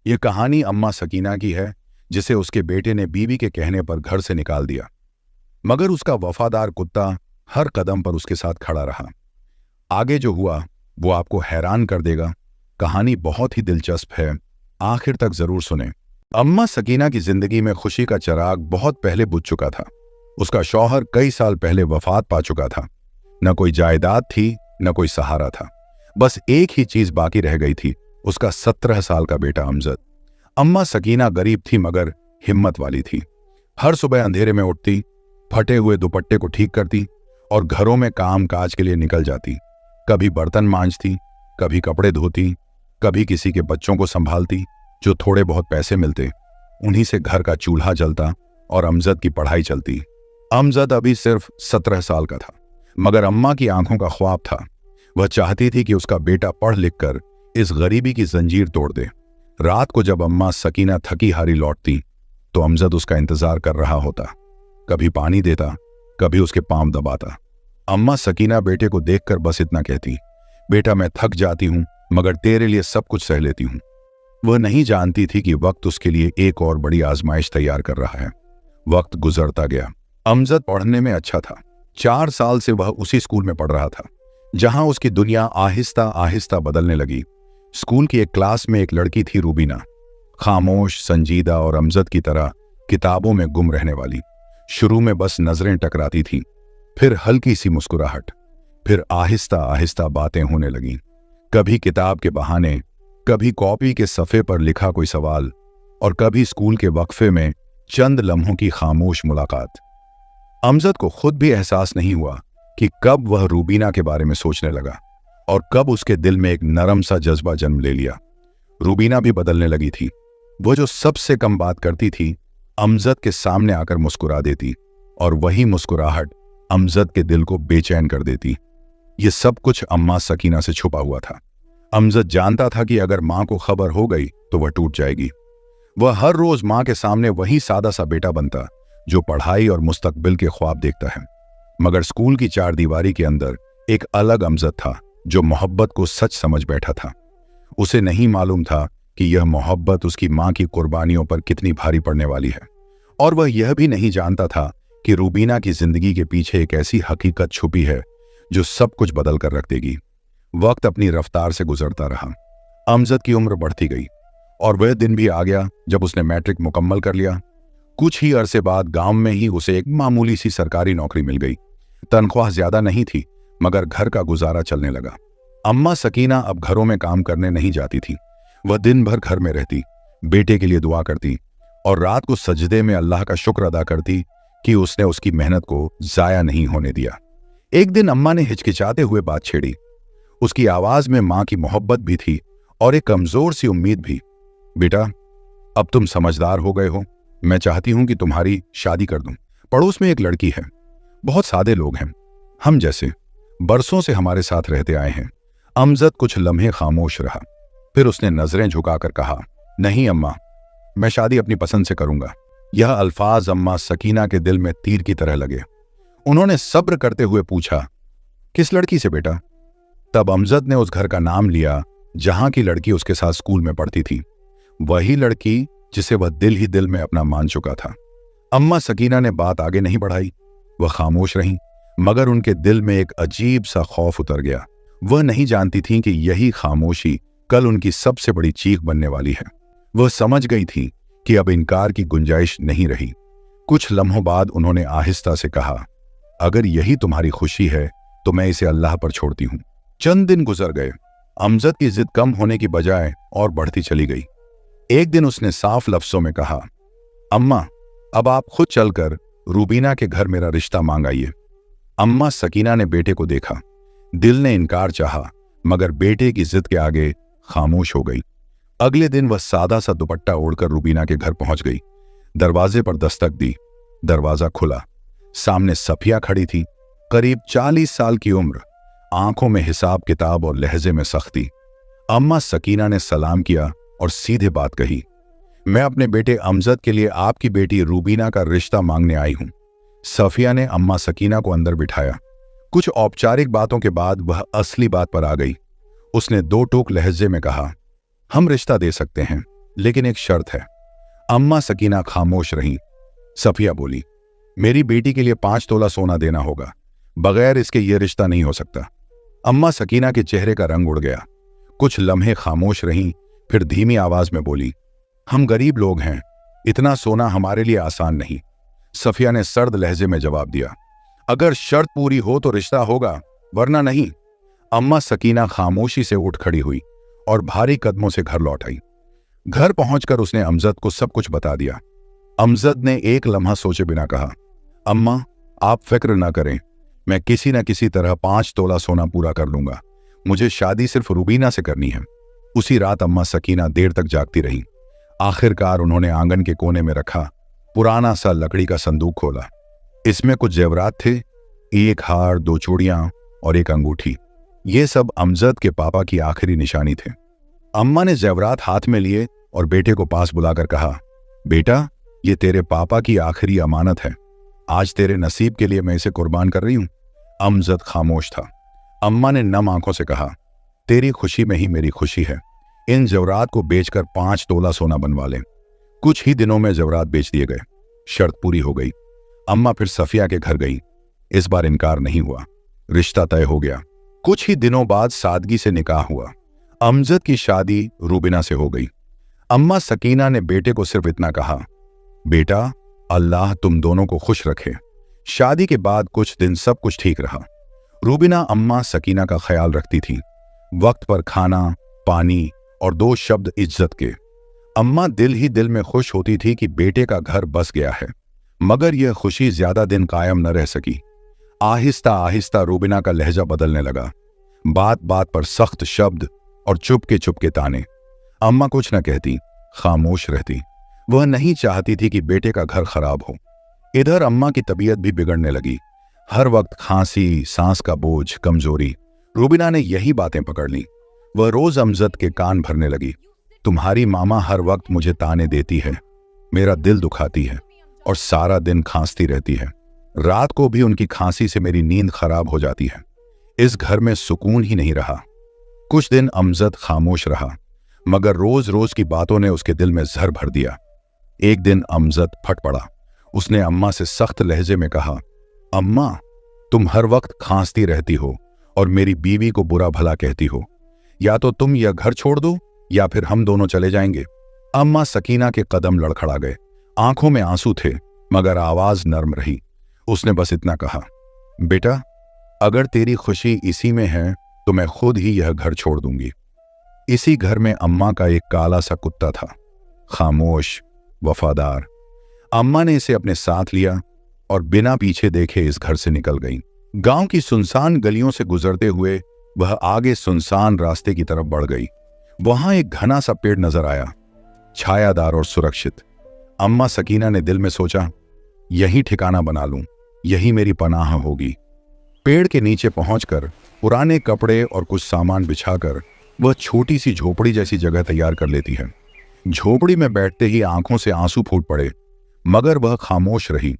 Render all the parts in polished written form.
ये कहानी अम्मा सकीना की है, जिसे उसके बेटे ने बीवी के कहने पर घर से निकाल दिया, मगर उसका वफादार कुत्ता हर कदम पर उसके साथ खड़ा रहा। आगे जो हुआ वो आपको हैरान कर देगा। कहानी बहुत ही दिलचस्प है, आखिर तक जरूर सुने। अम्मा सकीना की जिंदगी में खुशी का चिराग बहुत पहले बुझ चुका था। उसका शौहर कई साल पहले वफात पा चुका था। न कोई जायदाद थी, न कोई सहारा था। बस एक ही चीज बाकी रह गई थी, उसका 17 साल का बेटा अमजद। अम्मा सकीना गरीब थी मगर हिम्मत वाली थी। हर सुबह अंधेरे में उठती, फटे हुए दुपट्टे को ठीक करती और घरों में काम काज के लिए निकल जाती। कभी बर्तन मांजती, कभी कपड़े धोती, कभी किसी के बच्चों को संभालती। जो थोड़े बहुत पैसे मिलते उन्हीं से घर का चूल्हा जलता और अमजद की पढ़ाई चलती। अमजद अभी सिर्फ 17 साल का था, मगर अम्मा की आंखों का ख्वाब था। वह चाहती थी कि उसका बेटा पढ़ लिख कर इस गरीबी की जंजीर तोड़ दे। रात को जब अम्मा सकीना थकी हारी लौटती तो अमजद उसका इंतजार कर रहा होता। कभी पानी देता, कभी उसके पांव दबाता। अम्मा सकीना बेटे को देखकर बस इतना कहती, बेटा मैं थक जाती हूं मगर तेरे लिए सब कुछ सह लेती हूं। वह नहीं जानती थी कि वक्त उसके लिए एक और बड़ी आजमाइश तैयार कर रहा है। वक्त गुजरता गया। अमजद पढ़ने में अच्छा था। 4 साल से वह उसी स्कूल में पढ़ रहा था जहां उसकी दुनिया आहिस्ता आहिस्ता बदलने लगी। स्कूल की एक क्लास में एक लड़की थी, रूबीना। खामोश, संजीदा और अमजद की तरह किताबों में गुम रहने वाली। शुरू में बस नजरें टकराती थी, फिर हल्की सी मुस्कुराहट, फिर आहिस्ता आहिस्ता बातें होने लगीं। कभी किताब के बहाने, कभी कॉपी के सफ़े पर लिखा कोई सवाल और कभी स्कूल के वक्फे में चंद लम्हों की खामोश मुलाकात। अमजद को खुद भी एहसास नहीं हुआ कि कब वह रूबीना के बारे में सोचने लगा और कब उसके दिल में एक नरम सा जज्बा जन्म ले लिया। रूबीना भी बदलने लगी थी। वह जो सबसे कम बात करती थी, अमजद के सामने आकर मुस्कुरा देती और वही मुस्कुराहट अमजद के दिल को बेचैन कर देती। ये सब कुछ अम्मा सकीना से छुपा हुआ था। अमजद जानता था कि अगर मां को खबर हो गई तो वह टूट जाएगी। वह हर रोज मां के सामने वही सादा सा बेटा बनता जो पढ़ाई और मुस्तकबिल के ख्वाब देखता है। मगर स्कूल की 4 दीवारी के अंदर एक अलग अमजद था जो मोहब्बत को सच समझ बैठा था। उसे नहीं मालूम था कि यह मोहब्बत उसकी मां की कुर्बानियों पर कितनी भारी पड़ने वाली है, और वह यह भी नहीं जानता था कि रूबीना की जिंदगी के पीछे एक ऐसी हकीकत छुपी है जो सब कुछ बदल कर रख देगी। वक्त अपनी रफ्तार से गुजरता रहा। अमजद की उम्र बढ़ती गई और वह दिन भी आ गया जब उसने मैट्रिक मुकम्मल कर लिया। कुछ ही अरसे बाद गांव में ही उसे एक मामूली सी सरकारी नौकरी मिल गई। तनख्वाह ज्यादा नहीं थी मगर घर का गुजारा चलने लगा। अम्मा सकीना अब घरों में काम करने नहीं जाती थी। वह दिन भर घर में रहती, बेटे के लिए दुआ करती और रात को सजदे में अल्लाह का शुक्र अदा करती कि उसने उसकी मेहनत को जाया नहीं होने दिया। एक दिन अम्मा ने हिचकिचाते हुए बात छेड़ी। उसकी आवाज में मां की मोहब्बत भी थी और एक कमजोर सी उम्मीद भी। बेटा, अब तुम समझदार हो गए हो, मैं चाहती हूं कि तुम्हारी शादी कर दूं। पड़ोस में एक लड़की है, बहुत सादे लोग हैं, हम जैसे, बरसों से हमारे साथ रहते आए हैं। अमजद कुछ लम्हे खामोश रहा, फिर उसने नजरें झुकाकर कहा, नहीं अम्मा, मैं शादी अपनी पसंद से करूंगा। यह अल्फाज अम्मा सकीना के दिल में तीर की तरह लगे। उन्होंने सब्र करते हुए पूछा, किस लड़की से बेटा? तब अमजद ने उस घर का नाम लिया जहां की लड़की उसके साथ स्कूल में पढ़ती थी, वही लड़की जिसे वह दिल ही दिल में अपना मान चुका था। अम्मा सकीना ने बात आगे नहीं बढ़ाई। वह खामोश रहीं, मगर उनके दिल में एक अजीब सा खौफ उतर गया। वह नहीं जानती थी कि यही खामोशी कल उनकी सबसे बड़ी चीख बनने वाली है। वह समझ गई थी कि अब इनकार की गुंजाइश नहीं रही। कुछ लम्हों बाद उन्होंने आहिस्ता से कहा, अगर यही तुम्हारी खुशी है तो मैं इसे अल्लाह पर छोड़ती हूं। चंद दिन गुजर गए। अमजद की जिद कम होने की बजाय और बढ़ती चली गई। एक दिन उसने साफ लफ्जों में कहा, अम्मा, अब आप खुद चलकर रूबीना के घर मेरा रिश्ता मांग आइए। अम्मा सकीना ने बेटे को देखा। दिल ने इनकार चाहा मगर बेटे की जिद के आगे खामोश हो गई। अगले दिन वह सादा सा दुपट्टा ओढ़कर रूबीना के घर पहुंच गई। दरवाजे पर दस्तक दी। दरवाजा खुला। सामने सफिया खड़ी थी, करीब 40 साल की उम्र, आंखों में हिसाब किताब और लहजे में सख्ती। अम्मा सकीना ने सलाम किया और सीधे बात कही, मैं अपने बेटे अमजद के लिए आपकी बेटी रूबीना का रिश्ता मांगने आई हूं। सफिया ने अम्मा सकीना को अंदर बिठाया। कुछ औपचारिक बातों के बाद वह असली बात पर आ गई। उसने 2 टूक लहजे में कहा, हम रिश्ता दे सकते हैं, लेकिन एक शर्त है। अम्मा सकीना खामोश रहीं। सफिया बोली, मेरी बेटी के लिए 5 तोला सोना देना होगा, बगैर इसके ये रिश्ता नहीं हो सकता। अम्मा सकीना के चेहरे का रंग उड़ गया। कुछ लम्हे खामोश रहीं, फिर धीमी आवाज में बोली, हम गरीब लोग हैं, इतना सोना हमारे लिए आसान नहीं। सफिया ने सर्द लहजे में जवाब दिया, अगर शर्त पूरी हो तो रिश्ता होगा, वरना नहीं। अम्मा सकीना खामोशी से उठ खड़ी हुई और भारी कदमों से घर लौट आई। घर पहुंचकर उसने अमजद को सब कुछ बता दिया। अमजद ने एक लम्हा सोचे बिना कहा, अम्मा आप फिक्र ना करें, मैं किसी न किसी तरह 5 तोला सोना पूरा कर लूंगा। मुझे शादी सिर्फ रुबीना से करनी है। उसी रात अम्मा सकीना देर तक जागती रही। आखिरकार उन्होंने आंगन के कोने में रखा पुराना सा लकड़ी का संदूक खोला। इसमें कुछ जेवरात थे, एक हार, 2 चूड़ियां और एक अंगूठी। ये सब अमजद के पापा की आखिरी निशानी थे। अम्मा ने जेवरात हाथ में लिए और बेटे को पास बुलाकर कहा, बेटा ये तेरे पापा की आखिरी अमानत है, आज तेरे नसीब के लिए मैं इसे कुर्बान कर रही हूं। अमजद खामोश था। अम्मा ने नम आंखों से कहा, तेरी खुशी में ही मेरी खुशी है, इन जेवरात को बेचकर 5 तोला सोना बनवा लें। कुछ ही दिनों में जेवरात बेच दिए गए। शर्त पूरी हो गई। अम्मा फिर सफिया के घर गई। इस बार इनकार नहीं हुआ, रिश्ता तय हो गया। कुछ ही दिनों बाद सादगी से निकाह हुआ। अमजद की शादी रूबिना से हो गई। अम्मा सकीना ने बेटे को सिर्फ इतना कहा, बेटा अल्लाह तुम दोनों को खुश रखे। शादी के बाद कुछ दिन सब कुछ ठीक रहा। रूबिना अम्मा सकीना का ख्याल रखती थी, वक्त पर खाना, पानी और 2 शब्द इज्जत के। अम्मा दिल ही दिल में खुश होती थी कि बेटे का घर बस गया है, मगर यह खुशी ज्यादा दिन कायम न रह सकी। आहिस्ता आहिस्ता रूबिना का लहजा बदलने लगा। बात बात पर सख्त शब्द और चुपके ताने। अम्मा कुछ न कहती, खामोश रहती। वह नहीं चाहती थी कि बेटे का घर खराब हो। इधर अम्मा की तबीयत भी बिगड़ने लगी। हर वक्त खांसी, सांस का बोझ, कमजोरी। रूबिना ने यही बातें पकड़ ली। वह रोज अमजद के कान भरने लगी, तुम्हारी मामा हर वक्त मुझे ताने देती है, मेरा दिल दुखाती है और सारा दिन खांसती रहती है। रात को भी उनकी खांसी से मेरी नींद खराब हो जाती है। इस घर में सुकून ही नहीं रहा। कुछ दिन अमजद खामोश रहा, मगर रोज रोज की बातों ने उसके दिल में जहर भर दिया। एक दिन अमजद फट पड़ा। उसने अम्मा से सख्त लहजे में कहा, अम्मा तुम हर वक्त खांसती रहती हो और मेरी बीवी को बुरा भला कहती हो। या तो तुम यह घर छोड़ दो या फिर हम दोनों चले जाएंगे। अम्मा सकीना के कदम लड़खड़ा गए। आंखों में आंसू थे, मगर आवाज नर्म रही। उसने बस इतना कहा, बेटा अगर तेरी खुशी इसी में है तो मैं खुद ही यह घर छोड़ दूंगी। इसी घर में अम्मा का एक काला सा कुत्ता था, खामोश, वफादार। अम्मा ने इसे अपने साथ लिया और बिना पीछे देखे इस घर से निकल गई। गांव की सुनसान गलियों से गुजरते हुए वह आगे सुनसान रास्ते की तरफ बढ़ गई। वहां एक घना सा पेड़ नजर आया, छायादार और सुरक्षित। अम्मा सकीना ने दिल में सोचा, यही ठिकाना बना लूं, यही मेरी पनाह होगी। पेड़ के नीचे पहुंचकर पुराने कपड़े और कुछ सामान बिछाकर वह छोटी सी झोपड़ी जैसी जगह तैयार कर लेती है। झोपड़ी में बैठते ही आंखों से आंसू फूट पड़े, मगर वह खामोश रही।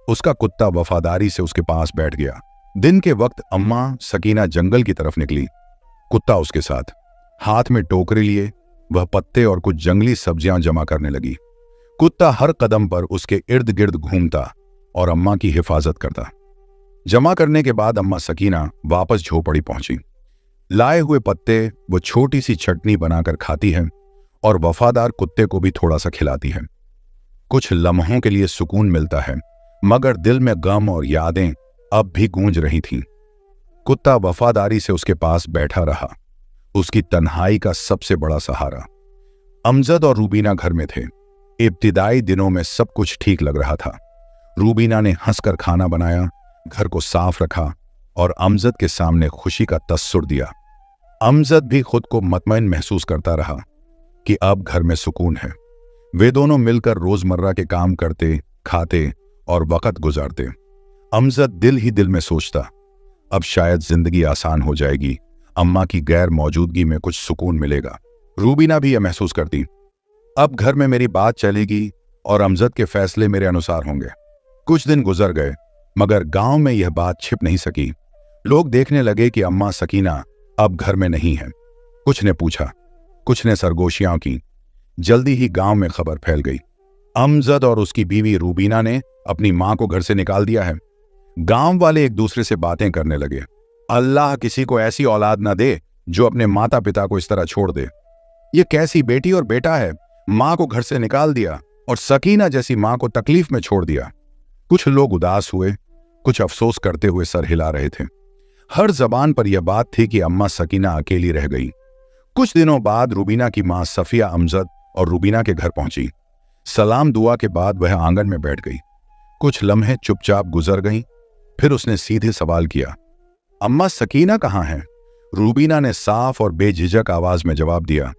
उसका कुत्ता वफादारी से उसके पास बैठ गया। दिन के वक्त अम्मा सकीना जंगल की तरफ निकली, कुत्ता उसके साथ। हाथ में टोकरी लिए वह पत्ते और कुछ जंगली सब्जियां जमा करने लगी। कुत्ता हर कदम पर उसके इर्द गिर्द घूमता और अम्मा की हिफाजत करता। जमा करने के बाद अम्मा सकीना वापस झोपड़ी पहुंची। लाए हुए पत्ते वो छोटी सी चटनी बनाकर खाती है और वफादार कुत्ते को भी थोड़ा सा खिलाती है। कुछ लम्हों के लिए सुकून मिलता है, मगर दिल में गम और यादें अब भी गूंज रही थीं। कुत्ता वफादारी से उसके पास बैठा रहा, उसकी तन्हाई का सबसे बड़ा सहारा। अमजद और रूबीना घर में थे। इब्तिदाई दिनों में सब कुछ ठीक लग रहा था। रूबीना ने हंसकर खाना बनाया, घर को साफ रखा और अमजद के सामने खुशी का तस्सुर दिया। अमजद भी खुद को मुतमईन महसूस करता रहा कि अब घर में सुकून है। वे दोनों मिलकर रोजमर्रा के काम करते, खाते और वक्त गुजारते। अमजद दिल ही दिल में सोचता, अब शायद जिंदगी आसान हो जाएगी, अम्मा की गैर मौजूदगी में कुछ सुकून मिलेगा। रूबीना भी यह महसूस करती, अब घर में मेरी बात चलेगी और अमजद के फैसले मेरे अनुसार होंगे। कुछ दिन गुजर गए, मगर गांव में यह बात छिप नहीं सकी। लोग देखने लगे कि अम्मा सकीना अब घर में नहीं है। कुछ ने पूछा, कुछ ने सरगोशियां की, जल्दी ही गांव में खबर फैल गई। अमजद और उसकी बीवी रूबीना ने अपनी मां को घर से निकाल दिया है। गांव वाले एक दूसरे से बातें करने लगे, अल्लाह किसी को ऐसी औलाद ना दे जो अपने माता पिता को इस तरह छोड़ दे। ये कैसी बेटी और बेटा है, मां को घर से निकाल दिया और सकीना जैसी मां को तकलीफ में छोड़ दिया। कुछ लोग उदास हुए, कुछ अफसोस करते हुए सर हिला रहे थे। हर जबान पर यह बात थी कि अम्मा सकीना अकेली रह गई। कुछ दिनों बाद रूबीना की मां सफिया अमजद और रूबीना के घर पहुंची। सलाम दुआ के बाद वह आंगन में बैठ गई। कुछ लम्हे चुपचाप गुजर गईं, फिर उसने सीधे सवाल किया, अम्मा सकीना कहाँ है? रूबीना ने साफ और बेझिझक आवाज में जवाब दिया,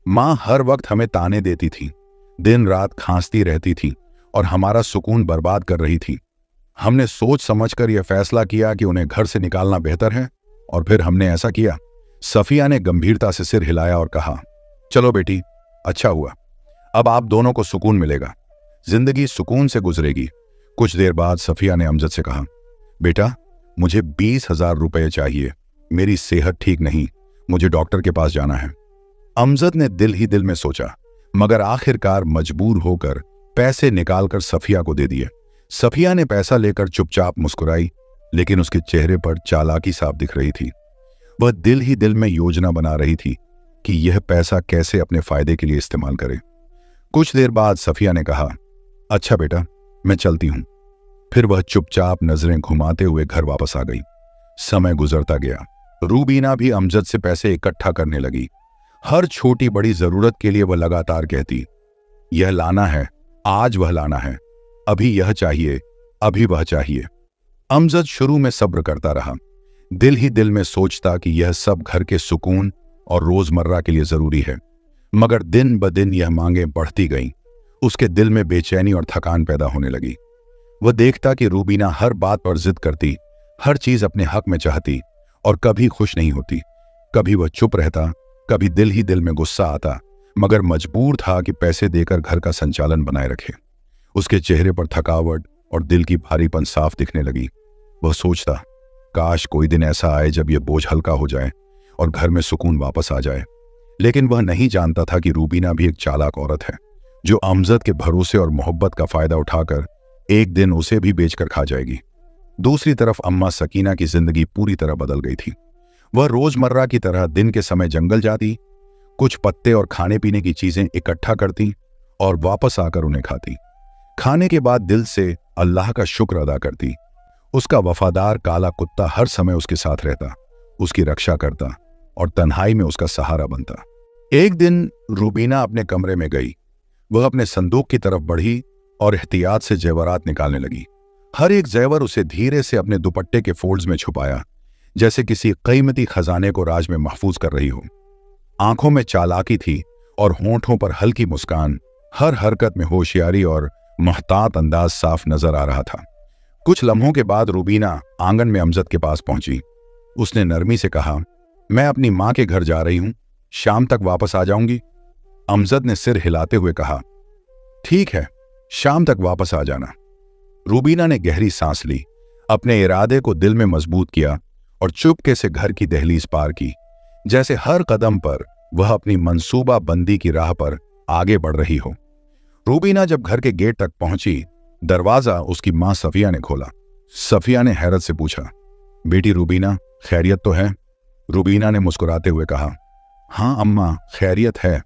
मां हर वक्त हमें ताने देती थी, दिन रात खांसती रहती थी और हमारा सुकून बर्बाद कर रही थी। हमने सोच समझकर यह फैसला किया कि उन्हें घर से निकालना बेहतर है और फिर हमने ऐसा किया। सफिया ने गंभीरता से सिर हिलाया और कहा, चलो बेटी, अच्छा हुआ, अब आप दोनों को सुकून मिलेगा, जिंदगी सुकून से गुजरेगी। कुछ देर बाद सफिया ने अमजद से कहा, बेटा मुझे 20,000 रुपये चाहिए, मेरी सेहत ठीक नहीं, मुझे डॉक्टर के पास जाना है। अमजद ने दिल ही दिल में सोचा, मगर आखिरकार मजबूर होकर पैसे निकालकर सफिया को दे दिए। सफिया ने पैसा लेकर चुपचाप मुस्कुराई, लेकिन उसके चेहरे पर चालाकी साफ दिख रही थी। वह दिल ही दिल में योजना बना रही थी कि यह पैसा कैसे अपने फायदे के लिए इस्तेमाल करे। कुछ देर बाद सफिया ने कहा, अच्छा बेटा, मैं चलती हूं। फिर वह चुपचाप नजरें घुमाते हुए घर वापस आ गई। समय गुजरता गया। रूबीना भी अमजद से पैसे इकट्ठा करने लगी। हर छोटी बड़ी जरूरत के लिए वह लगातार कहती, यह लाना है, आज वह लाना है, अभी यह चाहिए, अभी वह चाहिए। अमजद शुरू में सब्र करता रहा, दिल ही दिल में सोचता कि यह सब घर के सुकून और रोजमर्रा के लिए जरूरी है। मगर दिन ब दिन यह मांगें बढ़ती गईं। उसके दिल में बेचैनी और थकान पैदा होने लगी। वह देखता कि रूबीना हर बात पर जिद करती, हर चीज अपने हक में चाहती और कभी खुश नहीं होती। कभी वह चुप रहता, कभी दिल ही दिल में गुस्सा आता, मगर मजबूर था कि पैसे देकर घर का संचालन बनाए रखे। उसके चेहरे पर थकावट और दिल की भारीपन साफ दिखने लगी। वह सोचता, काश कोई दिन ऐसा आए जब यह बोझ हल्का हो जाए और घर में सुकून वापस आ जाए। लेकिन वह नहीं जानता था कि रूबीना भी एक चालाक औरत है, जो अमजद के भरोसे और मोहब्बत का फायदा उठाकर एक दिन उसे भी बेचकर खा जाएगी। दूसरी तरफ अम्मा सकीना की जिंदगी पूरी तरह बदल गई थी। वह रोजमर्रा की तरह दिन के समय जंगल जाती, कुछ पत्ते और खाने पीने की चीजें इकट्ठा करती और वापस आकर उन्हें खाती। खाने के बाद दिल से अल्लाह का शुक्र अदा करती। उसका वफादार काला कुत्ता हर समय उसके साथ रहता, उसकी रक्षा करता और तन्हाई में उसका सहारा बनता। एक दिन रूबीना अपने कमरे में गई। वह अपने संदूक की तरफ बढ़ी और एहतियात से जेवरात निकालने लगी। हर एक जेवर उसे धीरे से अपने दुपट्टे के फोल्ड्स में छुपाया, जैसे किसी कीमती खजाने को राज में महफूज कर रही हो। आंखों में चालाकी थी और होंठों पर हल्की मुस्कान। हर हरकत में होशियारी और मुहतात अंदाज साफ नजर आ रहा था। कुछ लम्हों के बाद रूबीना आंगन में अमजद के पास पहुंची। उसने नरमी से कहा, मैं अपनी मां के घर जा रही हूं, शाम तक वापस आ जाऊंगी। अमजद ने सिर हिलाते हुए कहा, ठीक है, शाम तक वापस आ जाना। रूबीना ने गहरी सांस ली, अपने इरादे को दिल में मजबूत किया और चुपके से घर की दहलीज पार की, जैसे हर कदम पर वह अपनी मंसूबा बंदी की राह पर आगे बढ़ रही हो। रूबीना जब घर के गेट तक पहुंची, दरवाजा उसकी मां सफिया ने खोला। सफिया ने हैरत से पूछा, बेटी रूबीना, खैरियत तो है? रूबीना ने मुस्कुराते हुए कहा, हाँ अम्मा, खैरियत है।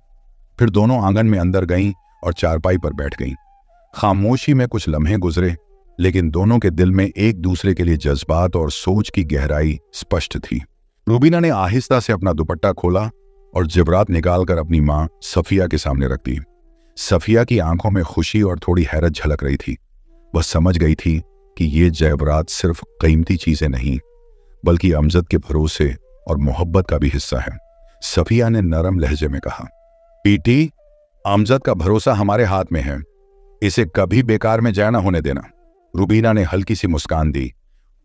फिर दोनों आंगन में अंदर गईं और चारपाई पर बैठ गईं। खामोशी में कुछ लम्हे गुजरे, लेकिन दोनों के दिल में एक दूसरे के लिए जज्बात और सोच की गहराई स्पष्ट थी। रूबीना ने आहिस्ता से अपना दुपट्टा खोला और जेवरात निकालकर अपनी मां सफिया के सामने रख दी। सफिया की आंखों में खुशी और थोड़ी हैरत झलक रही थी। वह समझ गई थी कि ये जेवरात सिर्फ कीमती चीजें नहीं, बल्कि अमजद के भरोसे और मोहब्बत का भी हिस्सा है। सफिया ने नरम लहजे में कहा, पीटी, अमजद का भरोसा हमारे हाथ में है, इसे कभी बेकार में जाया ना होने देना। रूबीना ने हल्की सी मुस्कान दी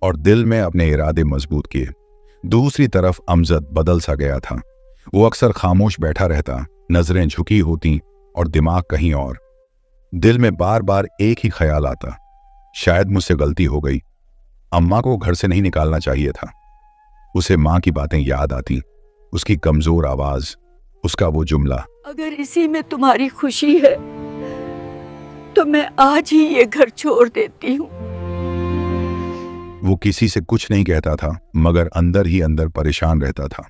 और दिल में अपने इरादे मजबूत किए। दूसरी तरफ अमजद बदल सा गया था। वो अक्सर खामोश बैठा रहता, नजरें झुकी होती और दिमाग कहीं और। दिल में बार बार एक ही ख्याल आता, शायद मुझसे गलती हो गई, अम्मा को घर से नहीं निकालना चाहिए था। उसे मां की बातें याद आती, उसकी कमजोर आवाज उसका वो जुमला। अगर इसी में तुम्हारी खुशी है तो मैं आज ही ये घर छोड़ देती हूँ। वो किसी से कुछ नहीं कहता था, मगर अंदर ही अंदर परेशान रहता था।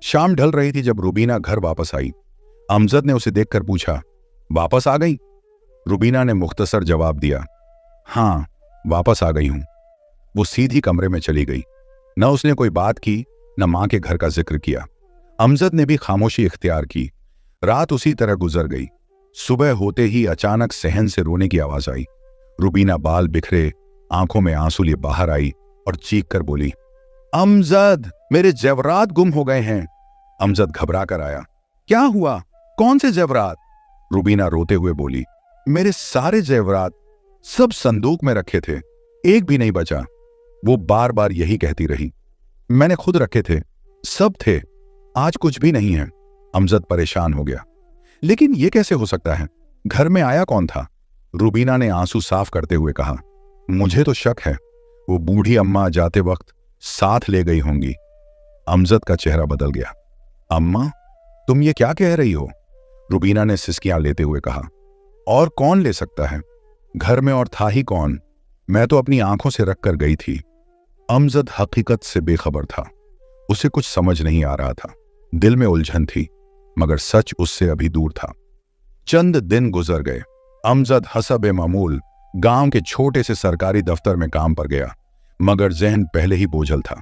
शाम ढल रही थी जब रुबीना घर वापस आई। अमजद ने उसे देखकर पूछा, वापस आ गई? रुबीना ने मुख्तसर जवाब दिया, हाँ वापस आ गई हूं। वो सीधी कमरे में चली गई। न उसने कोई बात की, न मां के घर का जिक्र किया। अमजद ने भी खामोशी इख्तियार की। रात उसी तरह गुजर गई। सुबह होते ही अचानक सहन से रोने की आवाज आई। रुबीना बाल बिखरे, आंखों में आंसू लिए बाहर आई और चीख कर बोली, अमजद, मेरे जेवरात गुम हो गए हैं। अमजद घबरा कर आया। क्या हुआ? कौन से जेवरात? रुबीना रोते हुए बोली, मेरे सारे जेवरात सब संदूक में रखे थे, एक भी नहीं बचा। वो बार बार यही कहती रही, मैंने खुद रखे थे, सब थे, आज कुछ भी नहीं है। अमजद परेशान हो गया। लेकिन यह कैसे हो सकता है? घर में आया कौन था? रुबीना ने आंसू साफ करते हुए कहा, मुझे तो शक है वो बूढ़ी अम्मा जाते वक्त साथ ले गई होंगी। अमजद का चेहरा बदल गया। अम्मा, तुम ये क्या कह रही हो? रुबीना ने सिसकियां लेते हुए कहा, और कौन ले सकता है? घर में और था ही कौन? मैं तो अपनी आंखों से रख कर गई थी। अमजद हकीकत से बेखबर था। उसे कुछ समझ नहीं आ रहा था। दिल में उलझन थी, मगर सच उससे अभी दूर था। चंद दिन गुजर गए। अमजद हसब मामूल गांव के छोटे से सरकारी दफ्तर में काम पर गया, मगर जहन पहले ही बोझल था।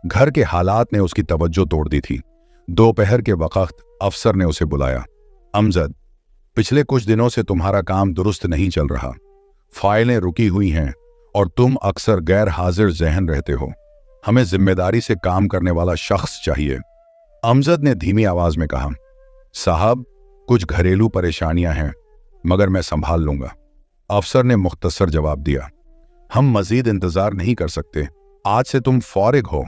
घर के हालात ने उसकी तवज्जो तोड़ दी थी। दोपहर के वक्त अफसर ने उसे बुलाया। अमजद, पिछले कुछ दिनों से तुम्हारा काम दुरुस्त नहीं चल रहा। फाइलें रुकी हुई हैं और तुम अक्सर गैर हाजिर जहन रहते हो। हमें जिम्मेदारी से काम करने वाला शख्स चाहिए। अमजद ने धीमी आवाज में कहा, साहब, कुछ घरेलू परेशानियां हैं, मगर मैं संभाल लूंगा। अफसर ने मुख्तसर जवाब दिया, हम मजीद इंतजार नहीं कर सकते, आज से तुम फौरिग हो।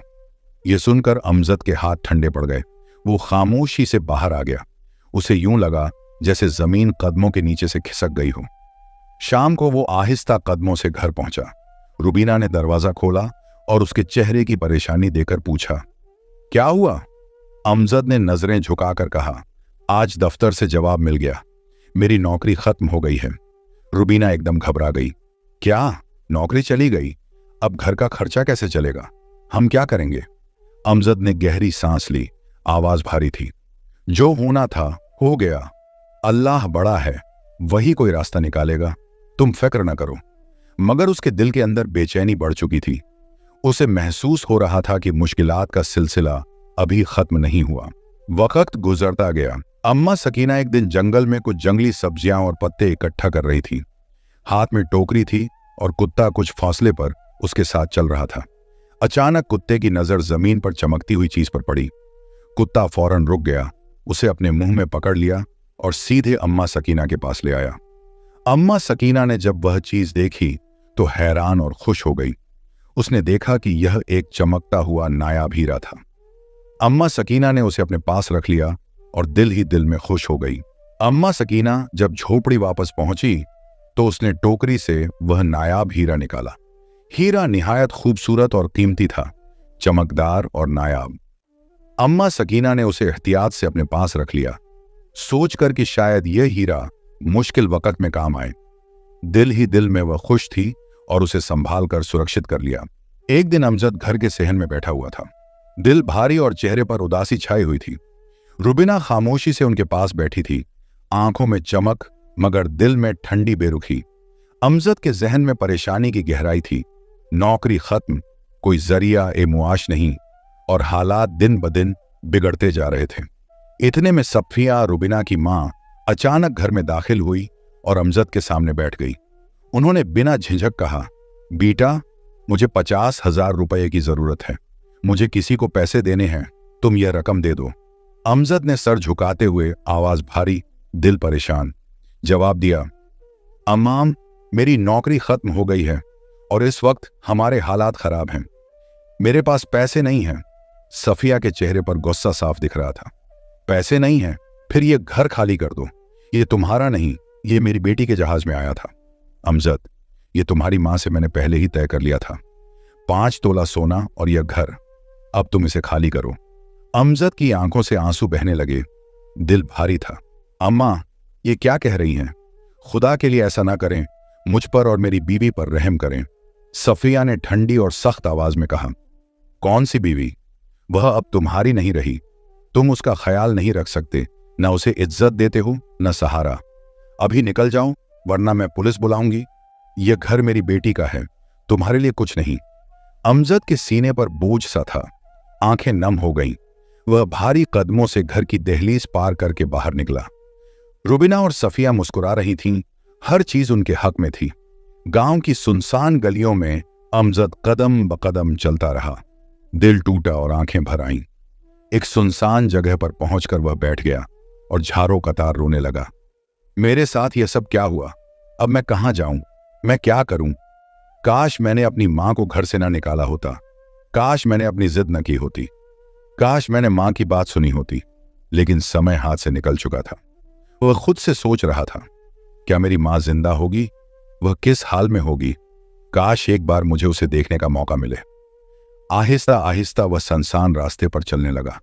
यह सुनकर अमजद के हाथ ठंडे पड़ गए। वो खामोशी से बाहर आ गया। उसे यूं लगा जैसे जमीन कदमों के नीचे से खिसक गई हो। शाम को वो आहिस्ता कदमों से घर पहुंचा। रुबीना ने दरवाजा खोला और उसके चेहरे की परेशानी देकर पूछा, क्या हुआ? अमजद ने नजरें झुकाकर कहा, आज दफ्तर से जवाब मिल गया, मेरी नौकरी खत्म हो गई है। रुबीना एकदम घबरा गई। क्या? नौकरी चली गई? अब घर का खर्चा कैसे चलेगा? हम क्या करेंगे? अमजद ने गहरी सांस ली। आवाज भारी थी। जो होना था हो गया। अल्लाह बड़ा है, वही कोई रास्ता निकालेगा, तुम फिक्र न करो। मगर उसके दिल के अंदर बेचैनी बढ़ चुकी थी। उसे महसूस हो रहा था कि मुश्किलात का सिलसिला अभी खत्म नहीं हुआ। वक्त गुजरता गया। अम्मा सकीना एक दिन जंगल में कुछ जंगली सब्जियां और पत्ते इकट्ठा कर रही थी। हाथ में टोकरी थी और कुत्ता कुछ फासले पर उसके साथ चल रहा था। अचानक कुत्ते की नजर जमीन पर चमकती हुई चीज पर पड़ी। कुत्ता फौरन रुक गया, उसे अपने मुंह में पकड़ लिया और सीधे अम्मा सकीना के पास ले आया। अम्मा सकीना ने जब वह चीज देखी तो हैरान और खुश हो गई। उसने देखा कि यह एक चमकता हुआ नायाब हीरा था। अम्मा सकीना ने उसे अपने पास रख लिया और दिल ही दिल में खुश हो गई। अम्मा सकीना जब झोपड़ी वापस पहुंची तो उसने टोकरी से वह नायाब हीरा निकाला। हीरा निहायत खूबसूरत और कीमती था, चमकदार और नायाब। अम्मा सकीना ने उसे एहतियात से अपने पास रख लिया, सोचकर कि शायद यह हीरा मुश्किल वक्त में काम आए। दिल ही दिल में वह खुश थी और उसे संभाल कर सुरक्षित कर लिया। एक दिन अमजद घर के सहन में बैठा हुआ था। दिल भारी और चेहरे पर उदासी छाई हुई थी। रुबीना खामोशी से उनके पास बैठी थी, आंखों में चमक मगर दिल में ठंडी बेरुखी। अमजद के जहन में परेशानी की गहराई थी। नौकरी खत्म, कोई जरिया ए मुआश नहीं और हालात दिन ब दिन बिगड़ते जा रहे थे। इतने में सफिया, रुबीना की मां, अचानक घर में दाखिल हुई और अमजद के सामने बैठ गई। उन्होंने बिना झिझक कहा, बेटा, मुझे 50,000 रुपये की जरूरत है। मुझे किसी को पैसे देने हैं, तुम यह रकम दे दो। अमजद ने सर झुकाते हुए, आवाज भारी, दिल परेशान, जवाब दिया, अम्माम, मेरी नौकरी खत्म हो गई है और इस वक्त हमारे हालात खराब हैं। मेरे पास पैसे नहीं हैं। सफिया के चेहरे पर गुस्सा साफ दिख रहा था। पैसे नहीं हैं? फिर यह घर खाली कर दो। ये तुम्हारा नहीं, ये मेरी बेटी के जहाज में आया था। अमजद, ये तुम्हारी मां से मैंने पहले ही तय कर लिया था। 5 तोला सोना और यह घर, अब तुम इसे खाली करो। अमजद की आंखों से आंसू बहने लगे। दिल भारी था। अम्मा, ये क्या कह रही हैं? खुदा के लिए ऐसा ना करें, मुझ पर और मेरी बीवी पर रहम करें। सफिया ने ठंडी और सख्त आवाज में कहा। कौन सी बीवी? वह अब तुम्हारी नहीं रही। तुम उसका ख्याल नहीं रख सकते, न उसे इज्जत देते हो न सहारा। अभी निकल जाओ, वरना मैं पुलिस बुलाऊंगी। यह घर मेरी बेटी का है, तुम्हारे लिए कुछ नहीं। अमजद के सीने पर बोझ सा था, आंखें नम हो गईं। वह भारी कदमों से घर की दहलीज पार करके बाहर निकला। रुबीना और सफिया मुस्कुरा रही थीं, हर चीज उनके हक में थी। गांव की सुनसान गलियों में अमजद कदम बकदम चलता रहा। दिल टूटा और आंखें भर आईं। एक सुनसान जगह पर पहुंचकर वह बैठ गया और झारों कतार रोने लगा। मेरे साथ यह सब क्या हुआ? अब मैं कहां जाऊं? मैं क्या करूं? काश मैंने अपनी मां को घर से ना निकाला होता। काश मैंने अपनी जिद न की होती। काश मैंने मां की बात सुनी होती। लेकिन समय हाथ से निकल चुका था। वह खुद से सोच रहा था, क्या मेरी मां जिंदा होगी? वह किस हाल में होगी? काश एक बार मुझे उसे देखने का मौका मिले। आहिस्ता आहिस्ता वह सुनसान रास्ते पर चलने लगा,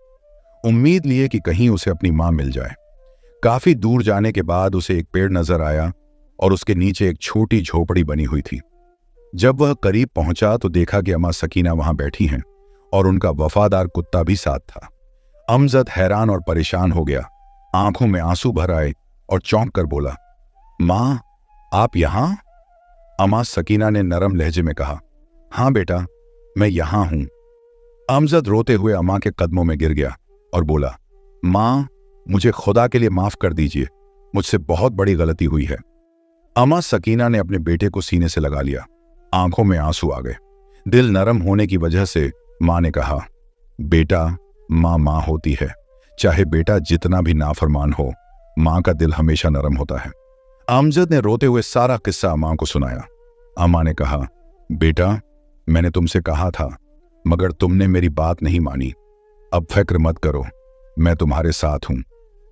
उम्मीद लिए कि कहीं उसे अपनी मां मिल जाए। काफी दूर जाने के बाद उसे एक पेड़ नजर आया और उसके नीचे एक छोटी झोपड़ी बनी हुई थी। जब वह करीब पहुंचा तो देखा कि अम्मा सकीना वहां बैठी हैं और उनका वफादार कुत्ता भी साथ था। अमजद हैरान और परेशान हो गया, आंखों में आंसू भर आए और चौंक कर बोला, मां, आप यहां? अम्मा सकीना ने नरम लहजे में कहा, हां बेटा, मैं यहां हूं। अमजद रोते हुए अम्मा के कदमों में गिर गया और बोला, मां, मुझे खुदा के लिए माफ कर दीजिए, मुझसे बहुत बड़ी गलती हुई है। अम्मा सकीना ने अपने बेटे को सीने से लगा लिया, आंखों में आंसू आ गए। दिल नरम होने की वजह से मां ने कहा, बेटा, मां मां होती है, चाहे बेटा जितना भी नाफरमान हो, मां का दिल हमेशा नरम होता है। अमजद ने रोते हुए सारा किस्सा अम्मा को सुनाया। अम्मा ने कहा, बेटा, मैंने तुमसे कहा था, मगर तुमने मेरी बात नहीं मानी। अब फिक्र मत करो, मैं तुम्हारे साथ हूं।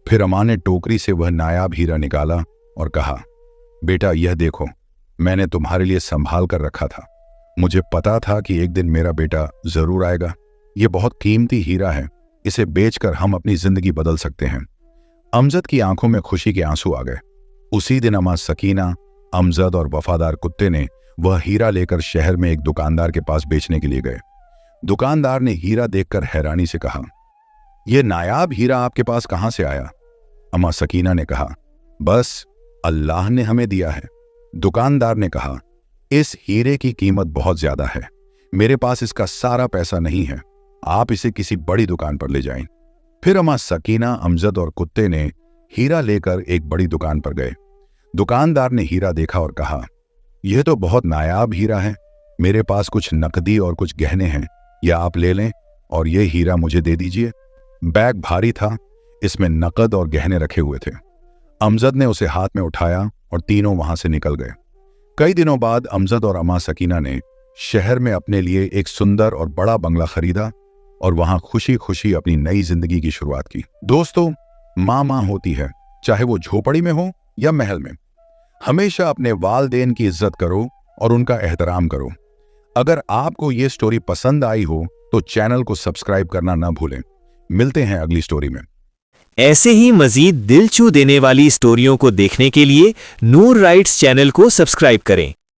फिर अम्मा ने टोकरी से वह नायाब हीरा निकाला और कहा, बेटा, यह देखो, मैंने तुम्हारे लिए संभाल कर रखा था। मुझे पता था कि एक दिन मेरा बेटा जरूर आएगा। यह बहुत कीमती हीरा है, इसे बेचकर हम अपनी जिंदगी बदल सकते हैं। अमजद की आंखों में खुशी के आंसू आ गए। उसी दिन अम्मा सकीना, अमजद और वफादार कुत्ते ने वह हीरा लेकर शहर में एक दुकानदार के पास बेचने के लिए गए। दुकानदार ने हीरा देखकर हैरानी से कहा, यह नायाब हीरा आपके पास कहां से आया? अम्मा सकीना ने कहा, बस अल्लाह ने हमें दिया है। दुकानदार ने कहा, इस हीरे की कीमत बहुत ज्यादा है, मेरे पास इसका सारा पैसा नहीं है, आप इसे किसी बड़ी दुकान पर ले जाएं। फिर अम्मा सकीना, अमजद और कुत्ते ने हीरा लेकर एक बड़ी दुकान पर गए। दुकानदार ने हीरा देखा और कहा, यह तो बहुत नायाब हीरा है, मेरे पास कुछ नकदी और कुछ गहने हैं, यह आप ले लें और यह हीरा मुझे दे दीजिए। बैग भारी था, इसमें नकद और गहने रखे हुए थे। अमजद ने उसे हाथ में उठाया और तीनों वहां से निकल गए। कई दिनों बाद अमजद और अम्मा सकीना ने शहर में अपने लिए एक सुंदर और बड़ा बंगला खरीदा और वहां खुशी खुशी अपनी नई जिंदगी की शुरुआत की। दोस्तों, मां मां होती है, चाहे वो झोपड़ी में हो या महल में। हमेशा अपने वालदेन की इज्जत करो और उनका एहतराम करो। अगर आपको ये स्टोरी पसंद आई हो तो चैनल को सब्सक्राइब करना ना भूलें। मिलते हैं अगली स्टोरी में। ऐसे ही मजीद दिल छू देने वाली स्टोरियों को देखने के लिए नूर राइट्स चैनल को सब्सक्राइब करें।